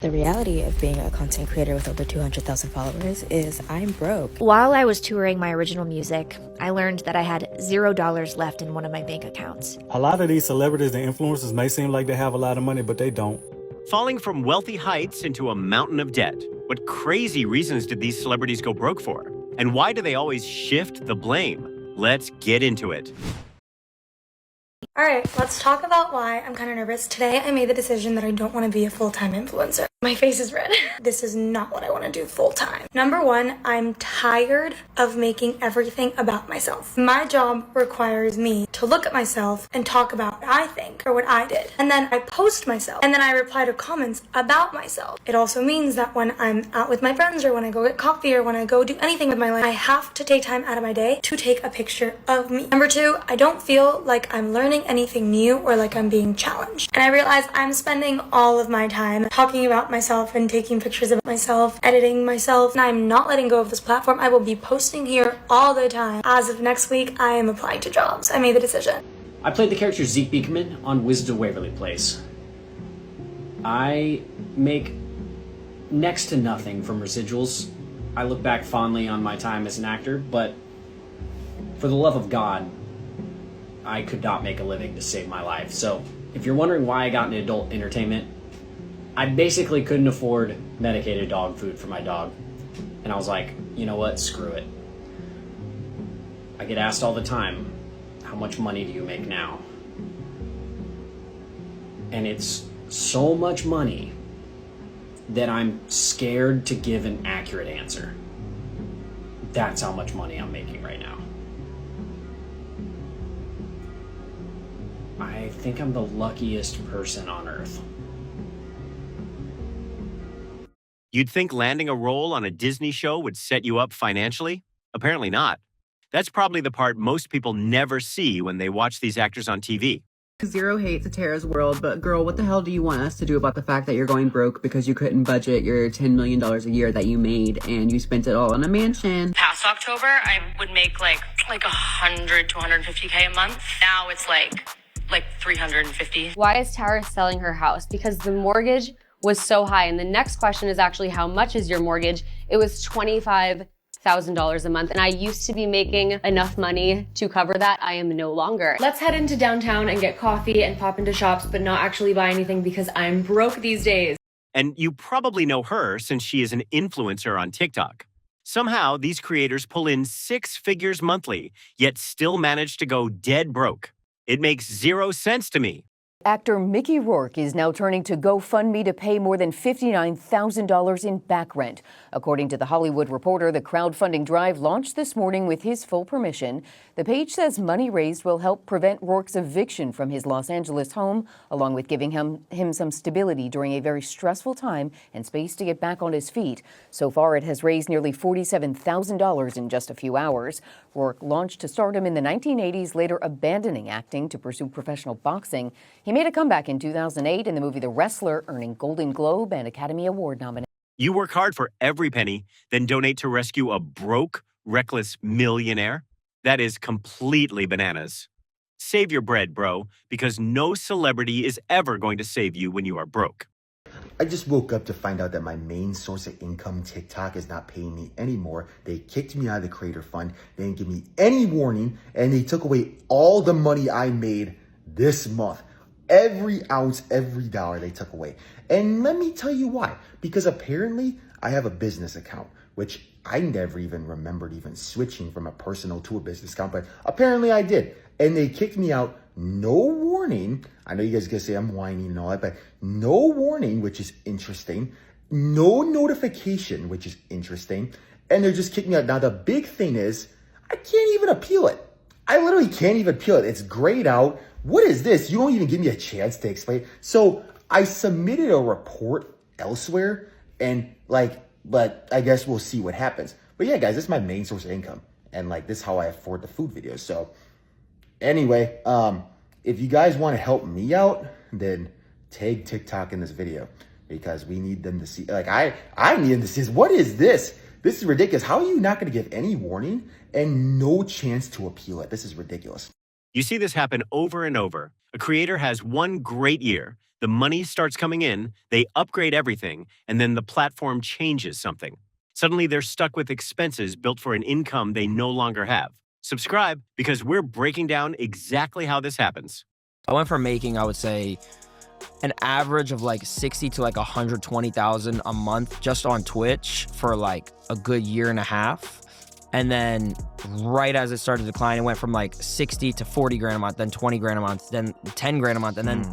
The reality of being a content creator with over 200,000 followers is I'm broke. While I was touring my original music, I learned that I had $0 left in one of my bank accounts. A lot of these celebrities and influencers may seem like they have a lot of money, but they don't. Falling from wealthy heights into a mountain of debt. What crazy reasons did these celebrities go broke for? And why do they always shift the blame? Let's get into it. Alright, let's talk about why I'm kind of nervous. Today I made the decision that I don't want to be a full-time influencer. My face is red. This is not what I want to do full-time. Number one, I'm tired of making everything about myself. My job requires me to look at myself and talk about what I think or what I did. And then I post myself. And then I reply to comments about myself. It also means that when I'm out with my friends or when I go get coffee or when I go do anything with my life, I have to take time out of my day to take a picture of me. Number two, I don't feel like I'm learning anything new or like I'm being challenged. And I realize I'm spending all of my time talking about myself and taking pictures of myself, editing myself, and I'm not letting go of this platform. I will be posting here all the time. As of next week, I am applying to jobs. I made the decision. I played the character Zeke Beekman on Wizards of Waverly Place. I make next to nothing from residuals. I look back fondly on my time as an actor, but for the love of God, I could not make a living to save my life. So if you're wondering why I got into adult entertainment, I basically couldn't afford medicated dog food for my dog. And I was like, you know what, screw it. I get asked all the time, how much money do you make now? And it's so much money that I'm scared to give an accurate answer. That's how much money I'm making right now. I think I'm the luckiest person on earth. You'd think landing a role on a Disney show would set you up financially? Apparently not. That's probably the part most people never see when they watch these actors on TV. Zero hate to Tara's world, but girl, what the hell do you want us to do about the fact that you're going broke because you couldn't budget your $10 million a year that you made and you spent it all on a mansion? Past October, I would make like 100 to 150K a month. Now it's like 350. Why is Tara selling her house? Because the mortgage was so high. And the next question is actually, how much is your mortgage? It was $25,000 a month. And I used to be making enough money to cover that. I am no longer. Let's head into downtown and get coffee and pop into shops, but not actually buy anything because I'm broke these days. And you probably know her since she is an influencer on TikTok. Somehow, these creators pull in 6 figures monthly, yet still manage to go dead broke. It makes zero sense to me. Actor Mickey Rourke is now turning to GoFundMe to pay more than $59,000 in back rent. According to The Hollywood Reporter, the crowdfunding drive launched this morning with his full permission. The page says money raised will help prevent Rourke's eviction from his Los Angeles home, along with giving him some stability during a very stressful time and space to get back on his feet. So far, it has raised nearly $47,000 in just a few hours. Rourke launched to stardom in the 1980s, later abandoning acting to pursue professional boxing. He made a comeback in 2008 in the movie The Wrestler, earning Golden Globe and Academy Award nominations. You work hard for every penny, then donate to rescue a broke, reckless millionaire? That is completely bananas. Save your bread, bro, because no celebrity is ever going to save you when you are broke. I just woke up to find out that my main source of income, TikTok, is not paying me anymore. They kicked me out of the creator fund. They didn't give me any warning, and they took away all the money I made this month. Every ounce, every dollar they took away. And let me tell you why. Because apparently I have a business account, which I never even remembered even switching from a personal to a business account, but apparently I did. And they kicked me out, no warning. I know you guys are gonna say I'm whining and all that, but no warning, which is interesting. No notification, which is interesting. And they're just kicking me out. Now the big thing is, I can't even appeal it. I literally can't even appeal it. It's grayed out. What is this? You don't even give me a chance to explain. So I submitted a report elsewhere and but I guess we'll see what happens. But yeah, guys, this is my main source of income. And this is how I afford the food videos. So anyway, if you guys want to help me out, then tag TikTok in this video because we need them to see, I need them to see, what is this? This is ridiculous. How are you not going to give any warning and no chance to appeal it? This is ridiculous. You see this happen over and over. A creator has one great year, The money starts coming in, they upgrade everything, and then the platform changes something. Suddenly, they're stuck with expenses built for an income they no longer have. Subscribe, because we're breaking down exactly how this happens. I went from making, I would say, an average of like 60 to like 120,000 a month just on Twitch for like a good year and a half. And then right as it started to decline, it went from like 60 to 40 grand a month, then 20 grand a month, then 10 grand a month, and then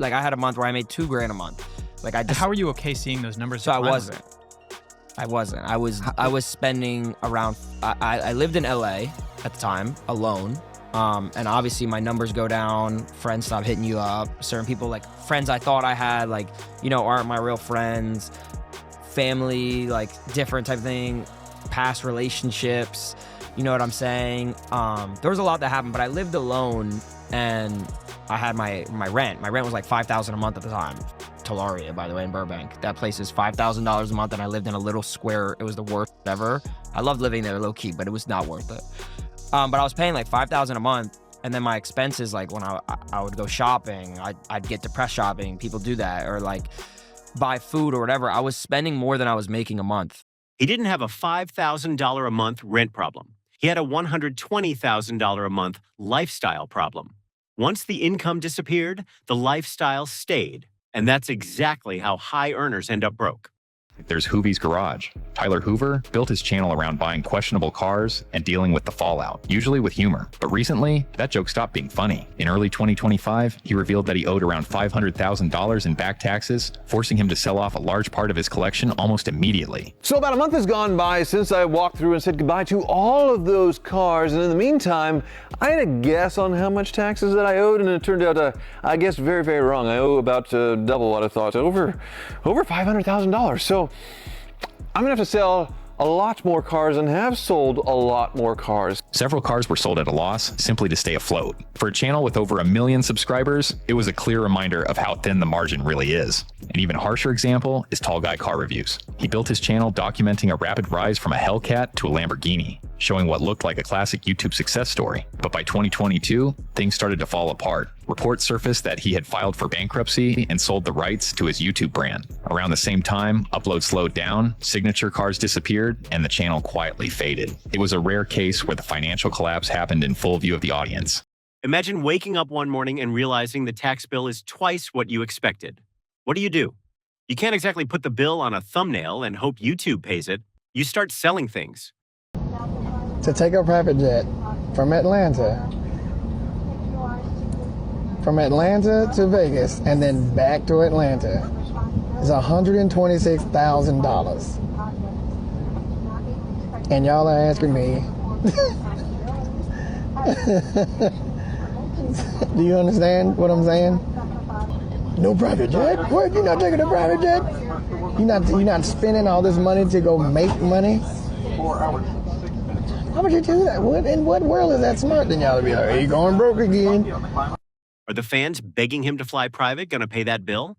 I had a month where I made 2 grand a month. Like I just. How are you okay seeing those numbers? So I wasn't. I was spending around, I lived in LA at the time alone. And obviously my numbers go down, friends stop hitting you up, certain people, like friends I thought I had, like, you know, aren't my real friends, family, like different type of thing, past relationships, you know what I'm saying? There was a lot that happened, but I lived alone and I had my rent. My rent was like $5,000 a month at the time. Telaria, by the way, in Burbank. That place is $5,000 a month and I lived in a little square. It was the worst ever. I loved living there low key, but it was not worth it. But I was paying like $5,000 a month, and then my expenses, like when I would go shopping, I'd get depressed shopping. People do that, or like buy food or whatever. I was spending more than I was making a month. He didn't have a $5,000 a month rent problem. He had a $120,000 a month lifestyle problem. Once the income disappeared, the lifestyle stayed. And that's exactly how high earners end up broke. There's Hoovy's Garage. Tyler Hoover built his channel around buying questionable cars and dealing with the fallout, usually with humor. But recently, that joke stopped being funny. In early 2025, he revealed that he owed around $500,000 in back taxes, forcing him to sell off a large part of his collection almost immediately. So about a month has gone by since I walked through and said goodbye to all of those cars, and in the meantime, I had a guess on how much taxes that I owed, and it turned out I guessed very, very wrong. I owe about double what I thought, over $500,000. So I'm gonna have to sell a lot more cars and have sold a lot more cars. Several cars were sold at a loss simply to stay afloat. For a channel with over 1 million subscribers, it was a clear reminder of how thin the margin really is. An even harsher example is Tall Guy Car Reviews. He built his channel documenting a rapid rise from a Hellcat to a Lamborghini, showing what looked like a classic YouTube success story. But by 2022, things started to fall apart. Reports surfaced that he had filed for bankruptcy and sold the rights to his YouTube brand. Around the same time, uploads slowed down, signature cars disappeared, and the channel quietly faded. It was a rare case where the financial collapse happened in full view of the audience. Imagine waking up one morning and realizing the tax bill is twice what you expected. What do? You can't exactly put the bill on a thumbnail and hope YouTube pays it. You start selling things. To take a private jet from Atlanta to Vegas and then back to Atlanta is $126,000. And y'all are asking me, do you understand what I'm saying? No private jet? What? You're not taking a private jet? You're not spending all this money to go make money? How would you do that? In what world is that smart? Then y'all would be like, are you going broke again? Are the fans begging him to fly private going to pay that bill?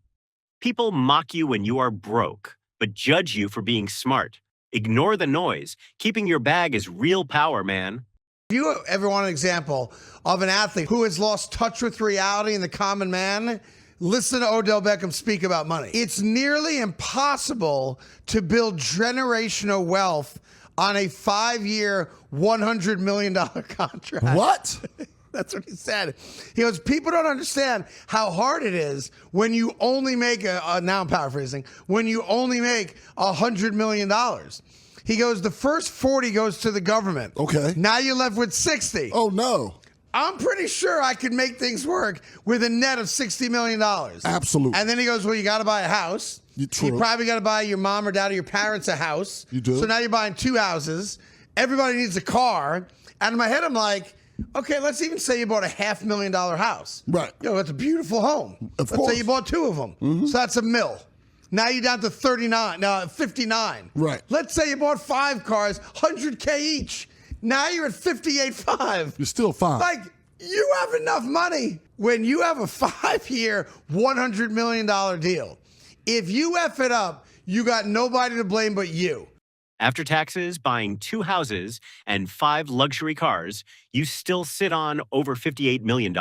People mock you when you are broke, but judge you for being smart. Ignore the noise. Keeping your bag is real power, man. If you ever want an example of an athlete who has lost touch with reality and the common man, listen to Odell Beckham speak about money. It's nearly impossible to build generational wealth on a 5-year, $100 million contract. What? That's what he said. He goes, people don't understand how hard it is when you only make now I'm paraphrasing, when you only make $100 million. He goes, the first 40 goes to the government. Okay. Now you're left with 60. Oh, no. I'm pretty sure I could make things work with a net of $60 million. Absolutely. And then he goes, well, you got to buy a house. True. You probably got to buy your mom or dad or your parents a house. You do. So now you're buying 2 houses. Everybody needs a car. And in my head, I'm like, okay, let's even say you bought a $500,000 house. Right. Yo, that's a beautiful home. Of let's course. say you bought 2 of them. Mm-hmm. So that's $1 million. Now you're down to 59. Right. Let's say you bought 5 cars, $100K each. Now you're at 58.5. You're still fine. Like, you have enough money when you have a 5-year, $100 million deal. If you F it up, you got nobody to blame but you. After taxes, buying 2 houses and 5 luxury cars, you still sit on over $58 million.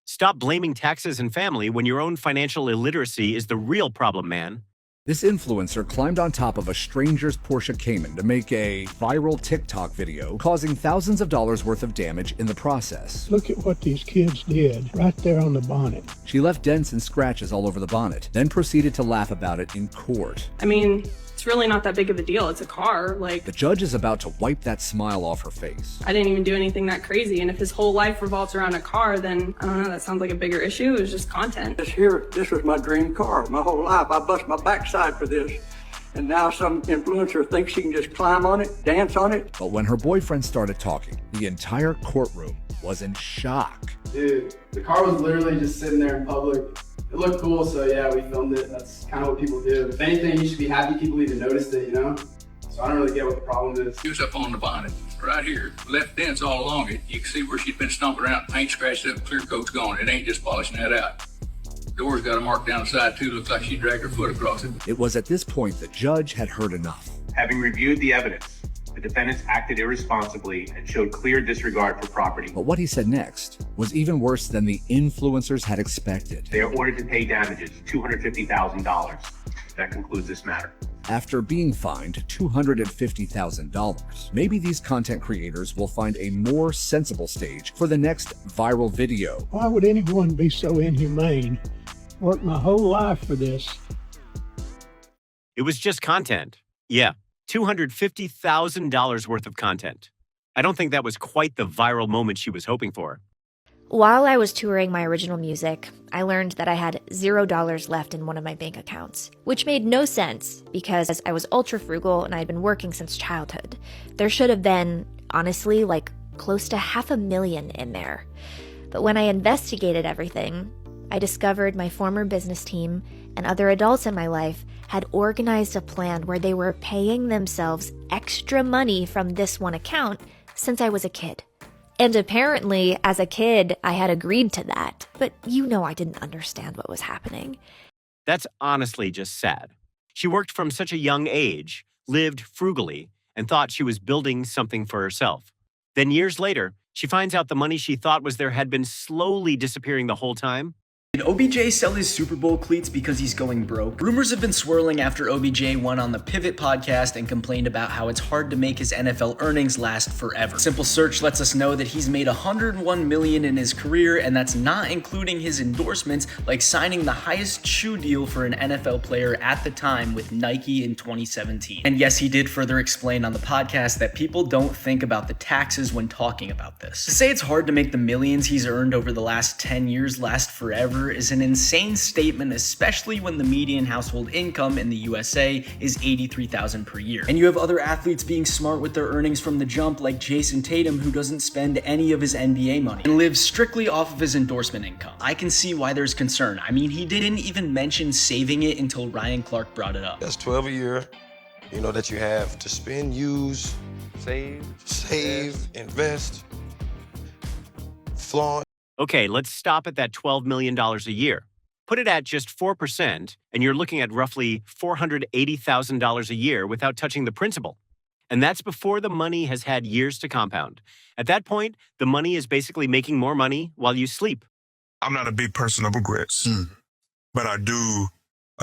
Stop blaming taxes and family when your own financial illiteracy is the real problem, man. This influencer climbed on top of a stranger's Porsche Cayman to make a viral TikTok video, causing thousands of dollars worth of damage in the process. Look at what these kids did right there on the bonnet. She left dents and scratches all over the bonnet, then proceeded to laugh about it in court. I mean, it's really not that big of a deal. It's a car. Like, the judge is about to wipe that smile off her face. I didn't even do anything that crazy. And if his whole life revolves around a car, then I don't know, that sounds like a bigger issue. It was just content. This was my dream car. My whole life, I bust my backside for this. And now some influencer thinks she can just climb on it, dance on it. But when her boyfriend started talking, the entire courtroom was in shock. Dude, the car was literally just sitting there in public. It looked cool, so yeah, we filmed it. That's kind of what people do. If anything, you should be happy people even noticed it, you know? So I don't really get what the problem is. She was up on the bonnet, right here. Left dents all along it. You can see where she's been stomping around, paint scratched up, clear coat's gone. It ain't just polishing that out. Door's got a mark down the side too. Looks like she dragged her foot across it. It was at this point the judge had heard enough. Having reviewed the evidence, the defendants acted irresponsibly and showed clear disregard for property. But what he said next was even worse than the influencers had expected. They are ordered to pay damages, $250,000. That concludes this matter. After being fined $250,000, maybe these content creators will find a more sensible stage for the next viral video. Why would anyone be so inhumane? Worked my whole life for this. It was just content. Yeah, $250,000 worth of content. I don't think that was quite the viral moment she was hoping for. While I was touring my original music, I learned that I had $0 left in one of my bank accounts, which made no sense because I was ultra frugal and I'd been working since childhood. There should have been, honestly, like close to $500,000 in there. But when I investigated everything, I discovered my former business team and other adults in my life had organized a plan where they were paying themselves extra money from this one account since I was a kid. And apparently, as a kid, I had agreed to that, but you know I didn't understand what was happening. That's honestly just sad. She worked from such a young age, lived frugally, and thought she was building something for herself. Then years later, she finds out the money she thought was there had been slowly disappearing the whole time. Did OBJ sell his Super Bowl cleats because he's going broke? Rumors have been swirling after OBJ went on the Pivot podcast and complained about how it's hard to make his NFL earnings last forever. Simple search lets us know that he's made $101 million in his career, and that's not including his endorsements, like signing the highest shoe deal for an NFL player at the time with Nike in 2017. And yes, he did further explain on the podcast that people don't think about the taxes when talking about this. To say it's hard to make the millions he's earned over the last 10 years last forever is an insane statement, especially when the median household income in the USA is $83,000 per year. And you have other athletes being smart with their earnings from the jump, like Jason Tatum, who doesn't spend any of his NBA money and lives strictly off of his endorsement income. I can see why there's concern. I mean, he didn't even mention saving it until Ryan Clark brought it up. That's 12 a year, you know, that you have to spend, use, save, invest, flaunt. Okay, let's stop at that $12 million a year. Put it at just 4%, and you're looking at roughly $480,000 a year without touching the principal. And that's before the money has had years to compound. At that point, the money is basically making more money while you sleep. I'm not a big person of regrets, but I do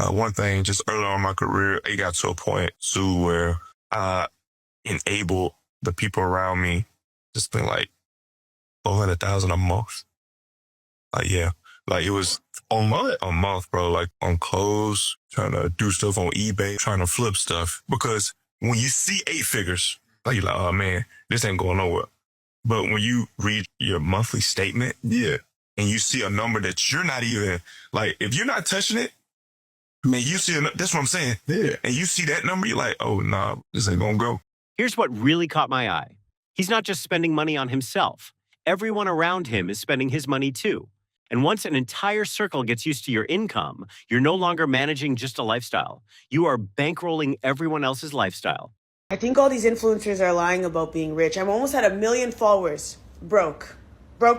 one thing just early on in my career. It got to a point too where I enabled the people around me to spend like $400,000 a month. Yeah, like it was a month, bro, like on clothes, trying to do stuff on eBay, trying to flip stuff. Because when you see 8 figures, like you're like, oh man, this ain't going nowhere. But when you read your monthly statement, and you see a number that you're not even, like, if you're not touching it, man, you see, that's what I'm saying. Yeah. And you see that number, you're like, oh, nah, this ain't gonna go. Here's what really caught my eye. He's not just spending money on himself. Everyone around him is spending his money too. And once an entire circle gets used to your income, you're no longer managing just a lifestyle. You are bankrolling everyone else's lifestyle. I think all these influencers are lying about being rich. I'm almost at 1 million followers. Broke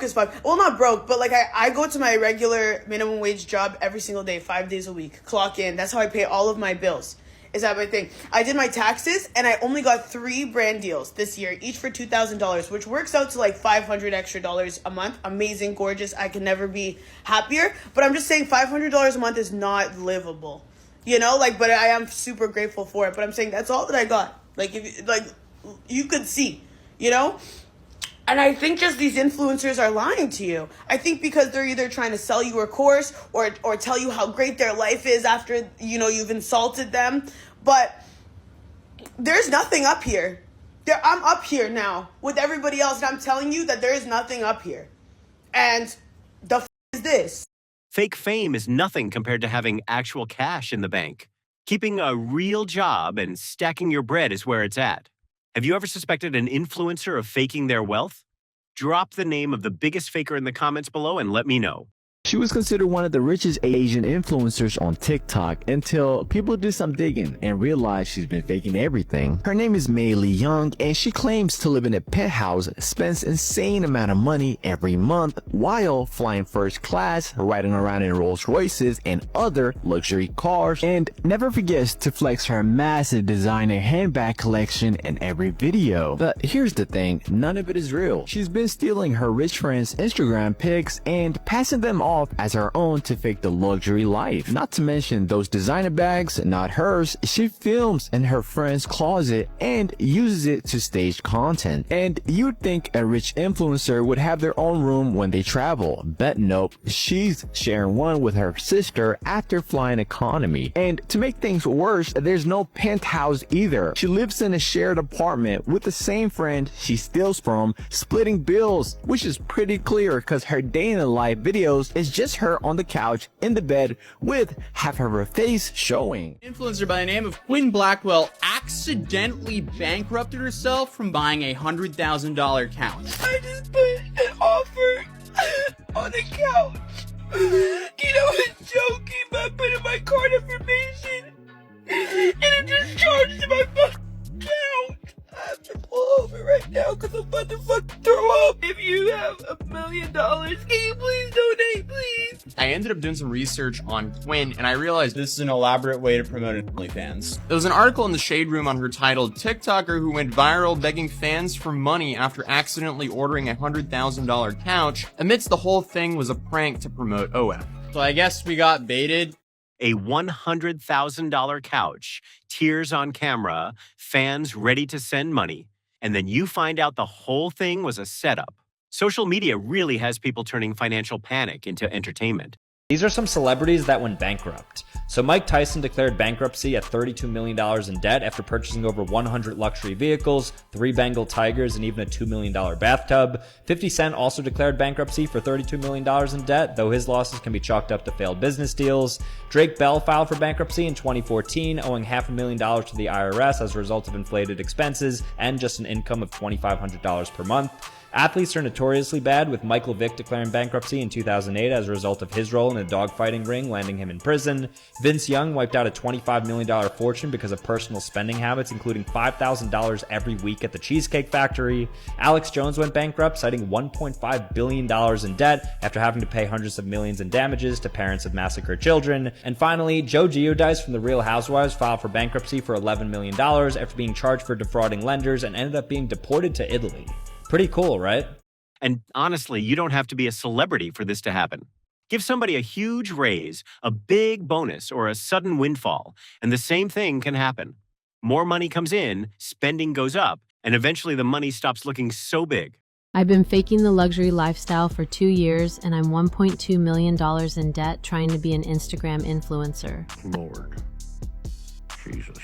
as fuck. Well, not broke, but like I go to my regular minimum wage job every single day, 5 days a week. Clock in. That's how I pay all of my bills. Is that my thing? I did my taxes and I only got 3 brand deals this year, each for $2,000, which works out to like $500 extra a month. Amazing, gorgeous. I can never be happier. But I'm just saying $500 a month is not livable, you know, like, but I am super grateful for it. But I'm saying that's all that I got. Like, if like you could see, you know. And I think just these influencers are lying to you. I think because they're either trying to sell you a course or tell you how great their life is after, you know, you've insulted them. But there's nothing up here. I'm up here now with everybody else, and I'm telling you that there is nothing up here. And the is this? Fake fame is nothing compared to having actual cash in the bank. Keeping a real job and stacking your bread is where it's at. Have you ever suspected an influencer of faking their wealth? Drop the name of the biggest faker in the comments below and let me know. She was considered one of the richest Asian influencers on TikTok until people did some digging and realized she's been faking everything. Her name is Mei Lee Young, and she claims to live in a penthouse, spends insane amount of money every month while flying first class, riding around in Rolls Royces and other luxury cars, and never forgets to flex her massive designer handbag collection in every video. But here's the thing, none of it is real. She's been stealing her rich friends' Instagram pics and passing them off as her own to fake the luxury life. Not to mention those designer bags, not hers, she films in her friend's closet and uses it to stage content. And you'd think a rich influencer would have their own room when they travel, but nope, she's sharing one with her sister after flying economy. And to make things worse, there's no penthouse either. She lives in a shared apartment with the same friend she steals from, splitting bills, which is pretty clear because her day in the life videos is just her on the couch in the bed with half of her face showing. Influencer by the name of Quinn Blackwell accidentally bankrupted herself from buying a $100,000 couch. I just put an offer on the couch. You know, I was joking, but I put in my card information and it just charged my account. I have to pull over right now because I'm about to fucking throw up. If you have $1 million, can you please donate, please? I ended up doing some research on Quinn, and I realized this is an elaborate way to promote OnlyFans. There was an article in the Shade Room on her titled, TikToker who went viral begging fans for money after accidentally ordering a $100,000 couch. Amidst the whole thing was a prank to promote OF. So I guess we got baited. A $100,000 couch, tears on camera, fans ready to send money, and then you find out the whole thing was a setup. Social media really has people turning financial panic into entertainment. These are some celebrities that went bankrupt. So Mike Tyson declared bankruptcy at $32 million in debt after purchasing over 100 luxury vehicles, 3 Bengal tigers, and even a $2 million bathtub. 50 Cent also declared bankruptcy for $32 million in debt, though his losses can be chalked up to failed business deals. Drake Bell filed for bankruptcy in 2014, owing $500,000 to the IRS as a result of inflated expenses and just an income of $2,500 per month. Athletes are notoriously bad, with Michael Vick declaring bankruptcy in 2008 as a result of his role in a dogfighting ring, landing him in prison. Vince Young wiped out a $25 million fortune because of personal spending habits, including $5,000 every week at the Cheesecake Factory. Alex Jones went bankrupt, citing $1.5 billion in debt after having to pay hundreds of millions in damages to parents of massacred children. And finally, Joe Giudice from The Real Housewives filed for bankruptcy for $11 million after being charged for defrauding lenders and ended up being deported to Italy. Pretty cool, right? And honestly, you don't have to be a celebrity for this to happen. Give somebody a huge raise, a big bonus, or a sudden windfall, and the same thing can happen. More money comes in, spending goes up, and eventually the money stops looking so big. I've been faking the luxury lifestyle for 2 years, and I'm $1.2 million in debt trying to be an Instagram influencer. Lord. Jesus.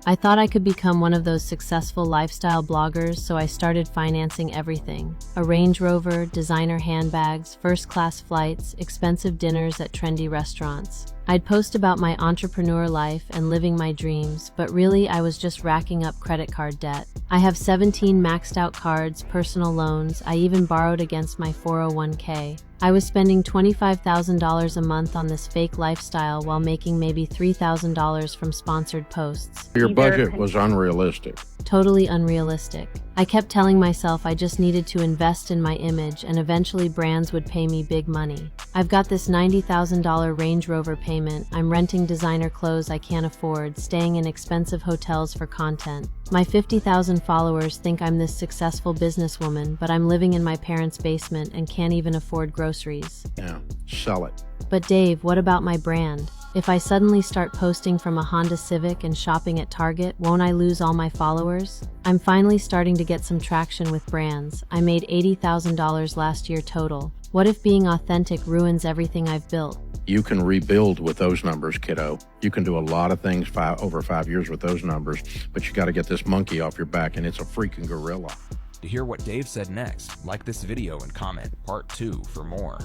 I thought I could become one of those successful lifestyle bloggers, so I started financing everything. A Range Rover, designer handbags, first-class flights, expensive dinners at trendy restaurants. I'd post about my entrepreneur life and living my dreams, but really I was just racking up credit card debt. I have 17 maxed out cards, personal loans, I even borrowed against my 401k. I was spending $25,000 a month on this fake lifestyle while making maybe $3,000 from sponsored posts. Your budget was unrealistic. Totally unrealistic. I kept telling myself I just needed to invest in my image and eventually brands would pay me big money. I've got this $90,000 Range Rover payment, I'm renting designer clothes I can't afford, staying in expensive hotels for content. My 50,000 followers think I'm this successful businesswoman, but I'm living in my parents' basement and can't even afford groceries. Yeah, sell it. But Dave, what about my brand? If I suddenly start posting from a Honda Civic and shopping at Target, won't I lose all my followers? I'm finally starting to get some traction with brands. I made $80,000 last year total. What if being authentic ruins everything I've built? You can rebuild with those numbers, kiddo. You can do a lot of things over 5 years with those numbers, but you got to get this monkey off your back, and it's a freaking gorilla. To hear what Dave said next, like this video and comment part 2 for more.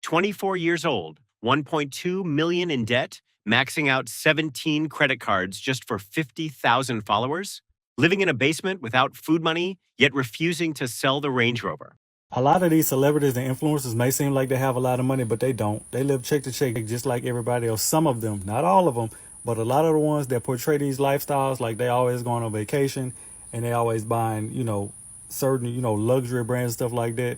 24 years old, 1.2 million in debt, maxing out 17 credit cards just for 50,000 followers, living in a basement without food money, yet refusing to sell the Range Rover. A lot of these celebrities and influencers may seem like they have a lot of money, but they don't. They live check to check just like everybody else. Some of them, not all of them, but a lot of the ones that portray these lifestyles, like they always going on vacation and they always buying, certain, luxury brands and stuff like that.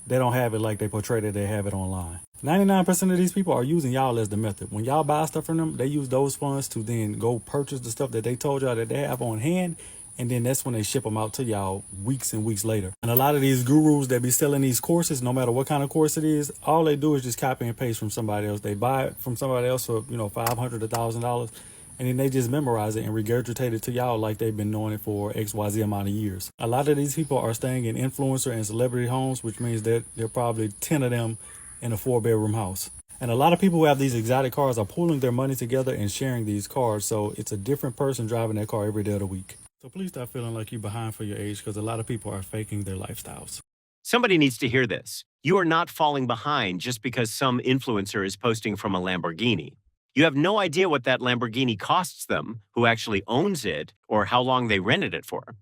They don't have it like they portray that they have it online. 99% of these people are using y'all as the method. When y'all buy stuff from them, they use those funds to then go purchase the stuff that they told y'all that they have on hand. And then that's when they ship them out to y'all weeks and weeks later. And a lot of these gurus that be selling these courses, no matter what kind of course it is, all they do is just copy and paste from somebody else. They buy it from somebody else for, $500 to $1,000. And then they just memorize it and regurgitate it to y'all like they've been doing it for XYZ amount of years. A lot of these people are staying in influencer and celebrity homes, which means that there are probably 10 of them in a 4-bedroom house. And a lot of people who have these exotic cars are pooling their money together and sharing these cars. So it's a different person driving that car every day of the week. So please stop feeling like you're behind for your age, because a lot of people are faking their lifestyles. Somebody needs to hear this. You are not falling behind just because some influencer is posting from a Lamborghini. You have no idea what that Lamborghini costs them, who actually owns it, or how long they rented it for.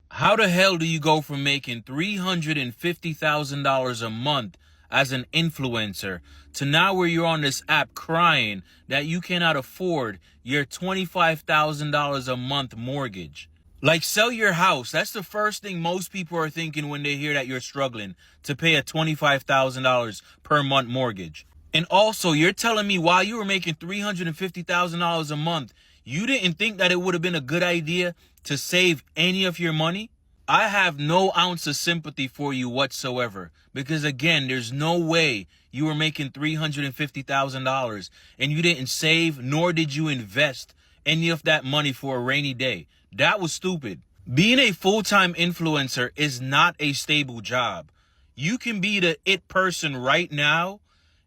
How the hell do you go from making $350,000 a month as an influencer to now where you're on this app crying that you cannot afford your $25,000 a month mortgage? Like, sell your house. That's the first thing most people are thinking when they hear that you're struggling to pay a $25,000 per month mortgage. And also, you're telling me while you were making $350,000 a month, you didn't think that it would have been a good idea to save any of your money? I have no ounce of sympathy for you whatsoever, because again, there's no way you were making $350,000 and you didn't save, nor did you invest any of that money for a rainy day. That was stupid. Being a full-time influencer is not a stable job. You can be the it person right now,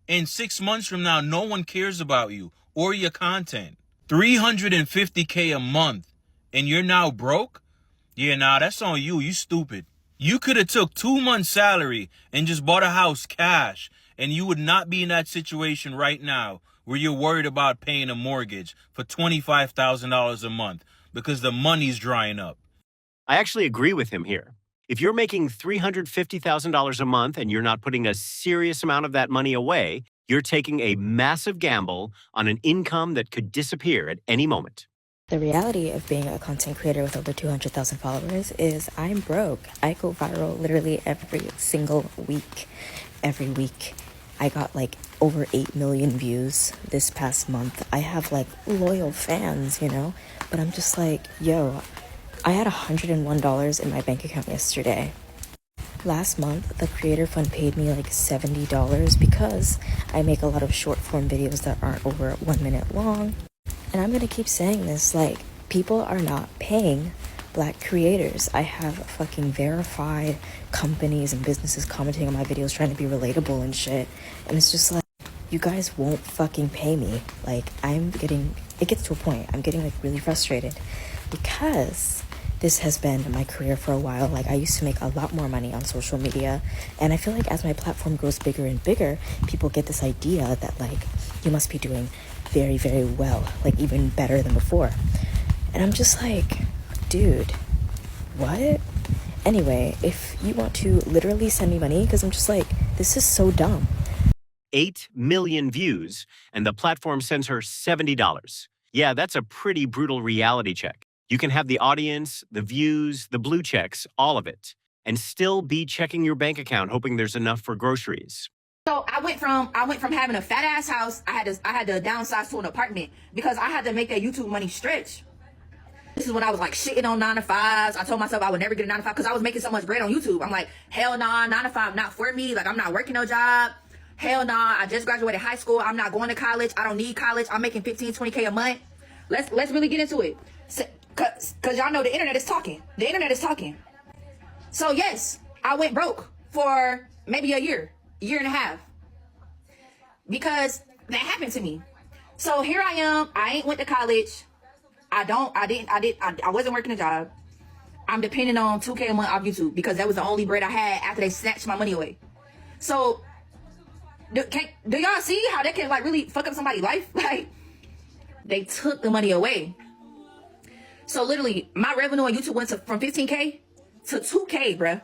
and 6 months from now, no one cares about you or your content. $350K a month, and you're now broke? Yeah, nah, that's on you. You stupid. You could have took 2 months' salary and just bought a house cash, and you would not be in that situation right now where you're worried about paying a mortgage for $25,000 a month because the money's drying up. I actually agree with him here. If you're making $350,000 a month and you're not putting a serious amount of that money away, you're taking a massive gamble on an income that could disappear at any moment. The reality of being a content creator with over 200,000 followers is I'm broke. I go viral literally every single week. Every week. I got like over 8 million views this past month. I have like loyal fans, but I'm just like, yo, I had $101 in my bank account yesterday. Last month, the Creator Fund paid me like $70 because I make a lot of short form videos that aren't over 1 minute long. And I'm going to keep saying this, like, people are not paying Black creators. I have fucking verified companies and businesses commenting on my videos trying to be relatable and shit. And it's just like, you guys won't fucking pay me. Like, it gets to a point, I'm getting like really frustrated because this has been my career for a while. Like, I used to make a lot more money on social media, and I feel like as my platform grows bigger and bigger, people get this idea that like you must be doing very, very well, like even better than before. And I'm just like, dude, what? Anyway, if you want to literally send me money, because I'm just like, this is so dumb. 8 million views, and the platform sends her $70. Yeah, that's a pretty brutal reality check. You can have the audience, the views, the blue checks, all of it, and still be checking your bank account hoping there's enough for groceries. So I went from having a fat ass house, I had to downsize to an apartment because I had to make that YouTube money stretch. This is when I was like shitting on 9 to 5s. I told myself I would never get a 9 to 5 because I was making so much bread on YouTube. I'm like, hell nah, 9 to 5 not for me. Like, I'm not working no job. Hell nah, I just graduated high school. I'm not going to college. I don't need college. I'm making 15, 20K a month. Let's really get into it. Cause y'all know the internet is talking. The internet is talking. So yes, I went broke for maybe a year and a half. Because that happened to me. So here I am. I ain't went to college. I wasn't working a job. I'm depending on 2K a month off YouTube because that was the only bread I had after they snatched my money away. So do y'all see how that can like really fuck up somebody's life? Like, they took the money away. So literally my revenue on YouTube went from 15K to 2K, bruh.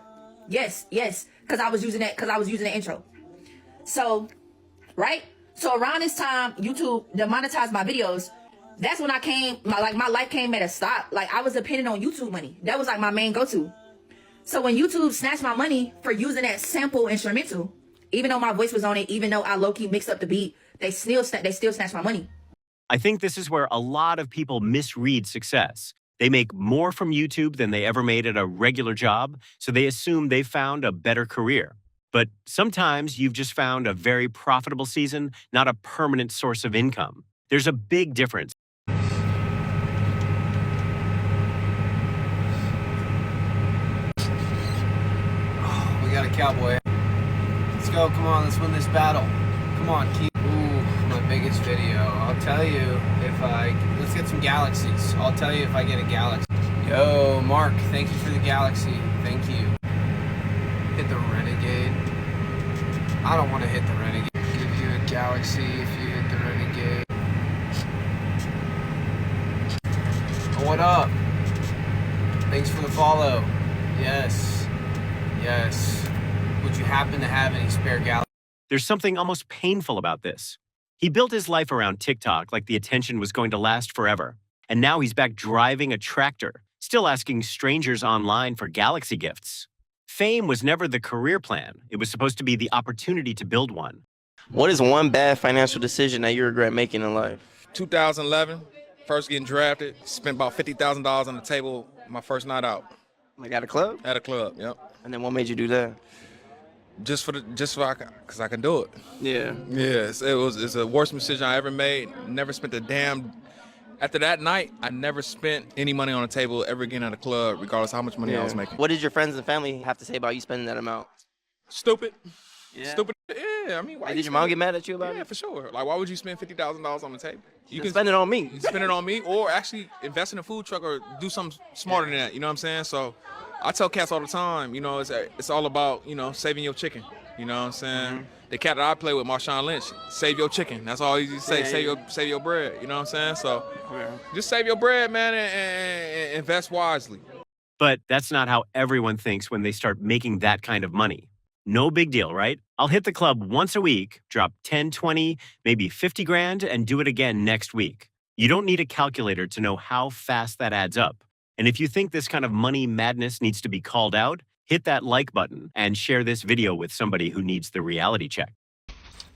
Yes, because I was using the intro. So, right? So around this time, YouTube demonetized my videos. That's when my life came at a stop. Like, I was dependent on YouTube money. That was like my main go-to. So when YouTube snatched my money for using that sample instrumental, even though my voice was on it, even though I low-key mixed up the beat, they still snatched my money. I think this is where a lot of people misread success. They make more from YouTube than they ever made at a regular job, so they assume they've found a better career. But sometimes you've just found a very profitable season, not a permanent source of income. There's a big difference. We got a cowboy. Let's go, come on, let's win this battle. Come on, keep. Ooh, my biggest video. I'll tell you let's get some galaxies. I'll tell you if I get a galaxy. Yo, Mark, thank you for the galaxy. Thank you. Hit the renegade. I don't want to hit the renegade. Give you a galaxy if you hit the renegade. Oh, what up? Thanks for the follow. Yes. Would you happen to have any spare galaxies? There's something almost painful about this. He built his life around TikTok like the attention was going to last forever. And now he's back driving a tractor, still asking strangers online for galaxy gifts. Fame was never the career plan. It was supposed to be the opportunity to build one. What is one bad financial decision that you regret making in life? 2011, first getting drafted, spent about $50,000 on the table my first night out. Like at a club? At a club, yep. And then what made you do that? Because I can do it. Yeah. Yes, it's the worst decision I ever made. Never spent after that night, I never spent any money on the table ever again at a club, regardless of how much money I was making. What did your friends and family have to say about you spending that amount? Stupid. Yeah. Stupid. Yeah, I mean, why? Did your mom get mad at you about it? Yeah, for sure. Like, why would you spend $50,000 on the table? You can spend it on me. You spend it on me, or actually invest in a food truck, or do something smarter than that. You know what I'm saying? So, I tell cats all the time, it's all about, saving your chicken. You know what I'm saying? Mm-hmm. The cat that I play with, Marshawn Lynch, save your chicken. That's all he used to say. Save your bread. You know what I'm saying? So, just save your bread, man, and invest wisely. But that's not how everyone thinks when they start making that kind of money. No big deal, right? I'll hit the club once a week, drop 10, 20, maybe 50 grand, and do it again next week. You don't need a calculator to know how fast that adds up. And if you think this kind of money madness needs to be called out, hit that like button and share this video with somebody who needs the reality check.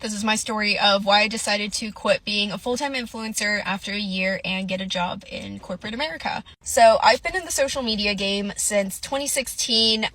This is my story of why I decided to quit being a full-time influencer after a year and get a job in corporate America. So I've been in the social media game since 2016,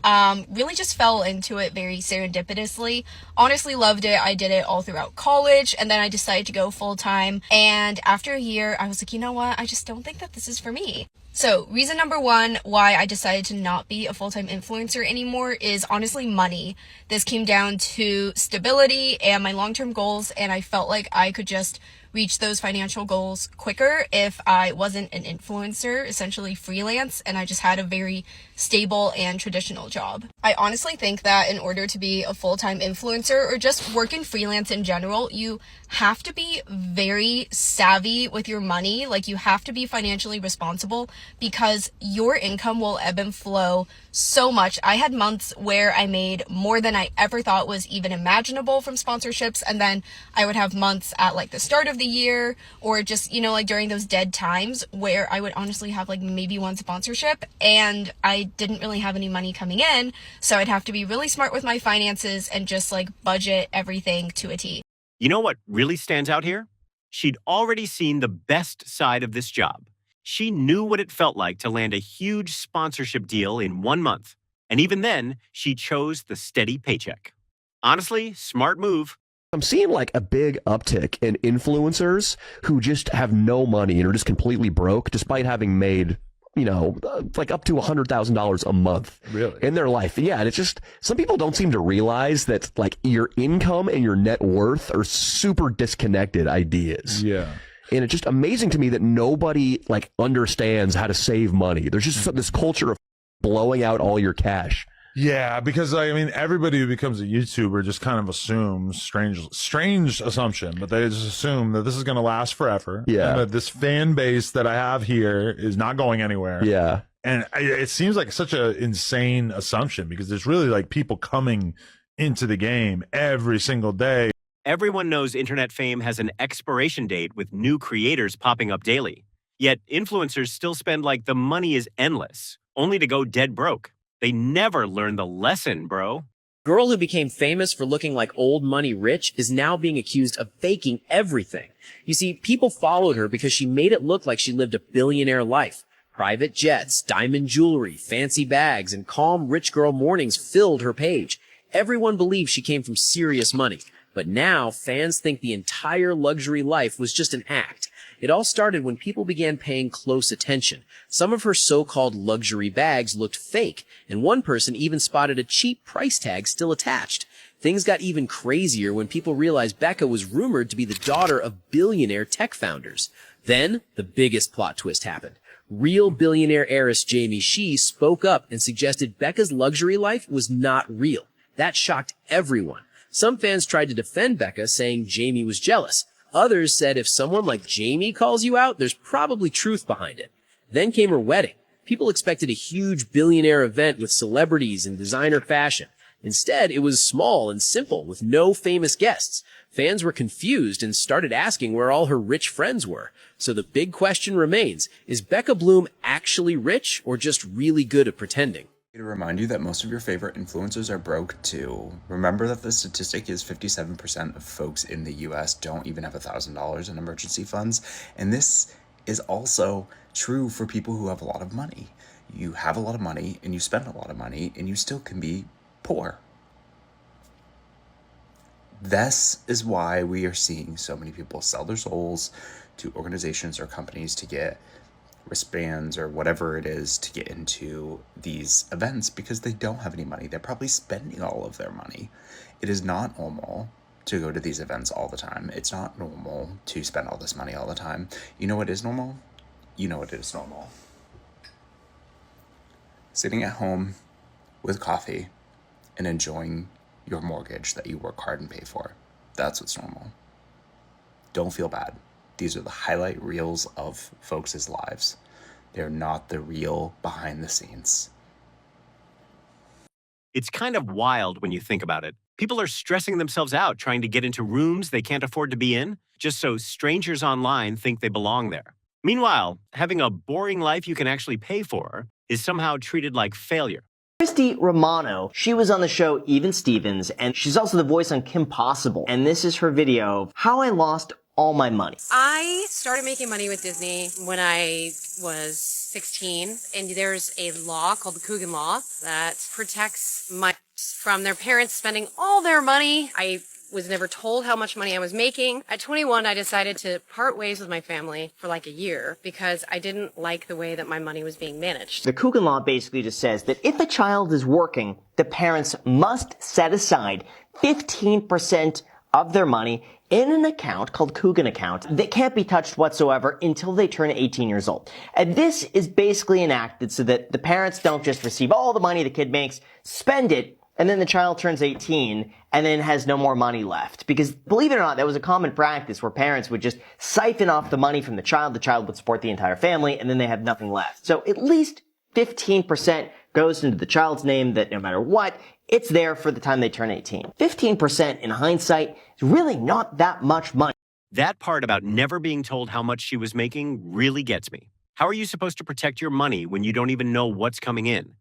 really just fell into it very serendipitously. Honestly loved it. I did it all throughout college, and then I decided to go full-time. And after a year, I was like, you know what? I just don't think that this is for me. So reason number one why I decided to not be a full-time influencer anymore is honestly money. This came down to stability and my long-term goals, and I felt like I could just reach those financial goals quicker if I wasn't an influencer, essentially freelance, and I just had a very stable and traditional job. I honestly think that in order to be a full-time influencer or just working freelance in general, you have to be very savvy with your money. Like, you have to be financially responsible because your income will ebb and flow so much. I had months where I made more than I ever thought was even imaginable from sponsorships, and then I would have months at like the start of the the year, or just, you know, like during those dead times where I would honestly have like maybe one sponsorship and I didn't really have any money coming in. So I'd have to be really smart with my finances and just like budget everything to a T. You know what really stands out here? She'd already seen the best side of this job. She knew what it felt like to land a huge sponsorship deal in 1 month. And even then, she chose the steady paycheck. Honestly, smart move. I'm seeing like a big uptick in influencers who just have no money and are just completely broke despite having made, you know, like up to $100,000 a month in their life. Yeah. And it's just, some people don't seem to realize that like your income and your net worth are super disconnected ideas. Yeah. And it's just amazing to me that nobody like understands how to save money. There's just this culture of blowing out all your cash. Yeah, because I mean, everybody who becomes a YouTuber just kind of assumes strange assumption, but they just assume that this is going to last forever. Yeah. And that this fan base that I have here is not going anywhere. Yeah. And it seems like such an insane assumption because there's really like people coming into the game every single day. Everyone knows internet fame has an expiration date with new creators popping up daily. Yet influencers still spend like the money is endless, only to go dead broke. They never learn the lesson, bro. Girl who became famous for looking like old money rich is now being accused of faking everything. You see, people followed her because she made it look like she lived a billionaire life. Private jets, diamond jewelry, fancy bags, and calm rich girl mornings filled her page. Everyone believed she came from serious money. But now fans think the entire luxury life was just an act. It all started when people began paying close attention. Some of her so-called luxury bags looked fake, and one person even spotted a cheap price tag still attached. Things got even crazier when people realized Becca was rumored to be the daughter of billionaire tech founders. Then, the biggest plot twist happened. Real billionaire heiress Jamie Shee spoke up and suggested Becca's luxury life was not real. That shocked everyone. Some fans tried to defend Becca, saying Jamie was jealous. Others said if someone like Jamie calls you out, there's probably truth behind it. Then came her wedding. People expected a huge billionaire event with celebrities and designer fashion. Instead, it was small and simple with no famous guests. Fans were confused and started asking where all her rich friends were. So the big question remains, is Becca Bloom actually rich or just really good at pretending? To remind you that most of your favorite influencers are broke too. Remember that the statistic is 57% of folks in the US don't even have $1,000 in emergency funds. And this is also true for people who have a lot of money. You have a lot of money and you spend a lot of money and you still can be poor. This is why we are seeing so many people sell their souls to organizations or companies to get wristbands or whatever it is to get into these events because they don't have any money. They're probably spending all of their money. It is not normal to go to these events all the time. It's not normal to spend all this money all the time. You know what is normal? You know what is normal. Sitting at home with coffee and enjoying your mortgage that you work hard and pay for. That's what's normal. Don't feel bad. These are the highlight reels of folks' lives. They're not the real behind the scenes. It's kind of wild when you think about it. People are stressing themselves out trying to get into rooms they can't afford to be in, just so strangers online think they belong there. Meanwhile, having a boring life you can actually pay for is somehow treated like failure. Christy Romano, she was on the show Even Stevens, and she's also the voice on Kim Possible. And this is her video of how I lost all my money. I started making money with Disney when I was 16, and there's a law called the Coogan Law that protects my from their parents spending all their money. I was never told how much money I was making. At 21, I decided to part ways with my family for like a year because I didn't like the way that my money was being managed. The Coogan Law basically just says that if a child is working, the parents must set aside 15% of their money in an account called Coogan account that can't be touched whatsoever until they turn 18 years old. And this is basically enacted so that the parents don't just receive all the money the kid makes, spend it, and then the child turns 18 and then has no more money left. Because believe it or not, that was a common practice where parents would just siphon off the money from the child would support the entire family, and then they have nothing left. So at least 15% goes into the child's name that no matter what, it's there for the time they turn 18. 15% in hindsight is really not that much money. That part about never being told how much she was making really gets me. How are you supposed to protect your money when you don't even know what's coming in?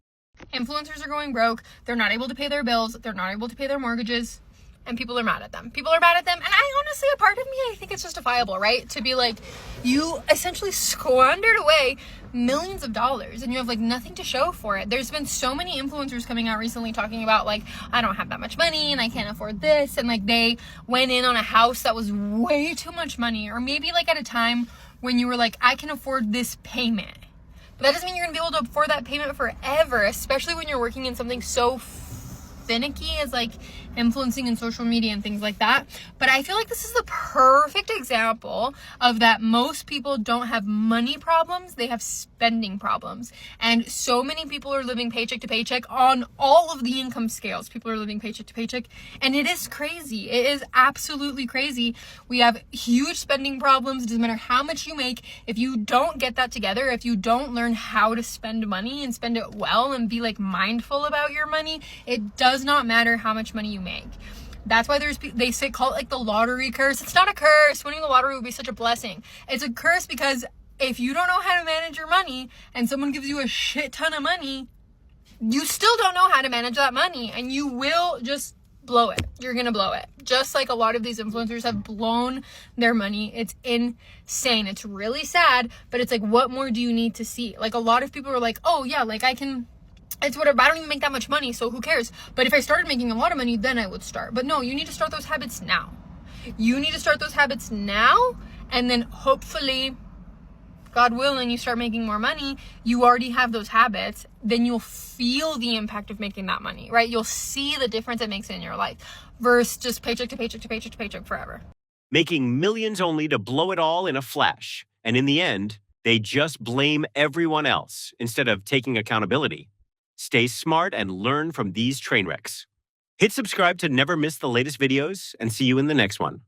Influencers are going broke. They're not able to pay their bills. They're not able to pay their mortgages. And people are mad at them. People are mad at them. And I honestly, a part of me, I think it's justifiable, right? To be like, you essentially squandered away millions of dollars and you have like nothing to show for it. There's been so many influencers coming out recently talking about like, I don't have that much money and I can't afford this. And like they went in on a house that was way too much money. Or maybe like at a time when you were like, I can afford this payment. But that doesn't mean you're gonna be able to afford that payment forever, especially when you're working in something so finicky as like influencing in social media and things like that. But I feel like this is the perfect example of that most people don't have money problems, they have spending problems. And so many people are living paycheck to paycheck on all of the income scales. People are living paycheck to paycheck, and it is crazy. It is absolutely crazy. We have huge spending problems. It doesn't matter how much you make. If you don't get that together, if you don't learn how to spend money and spend it well and be like mindful about your money, it does not matter how much money you make. That's why they say call it like the lottery curse. It's not a curse. Winning the lottery would be such a blessing. It's a curse because if you don't know how to manage your money and someone gives you a shit ton of money, you still don't know how to manage that money and you will just blow it. You're gonna blow it. Just like a lot of these influencers have blown their money. It's insane. It's really sad, but it's like, what more do you need to see? Like a lot of people are like, oh yeah, like it's whatever, I don't even make that much money, so who cares? But if I started making a lot of money, then I would start. But no, you need to start those habits now. You need to start those habits now, and then hopefully, God willing, you start making more money, you already have those habits, then you'll feel the impact of making that money, right? You'll see the difference it makes in your life versus just paycheck to paycheck to paycheck to paycheck forever. Making millions only to blow it all in a flash. And in the end, they just blame everyone else instead of taking accountability. Stay smart and learn from these train wrecks. Hit subscribe to never miss the latest videos and see you in the next one.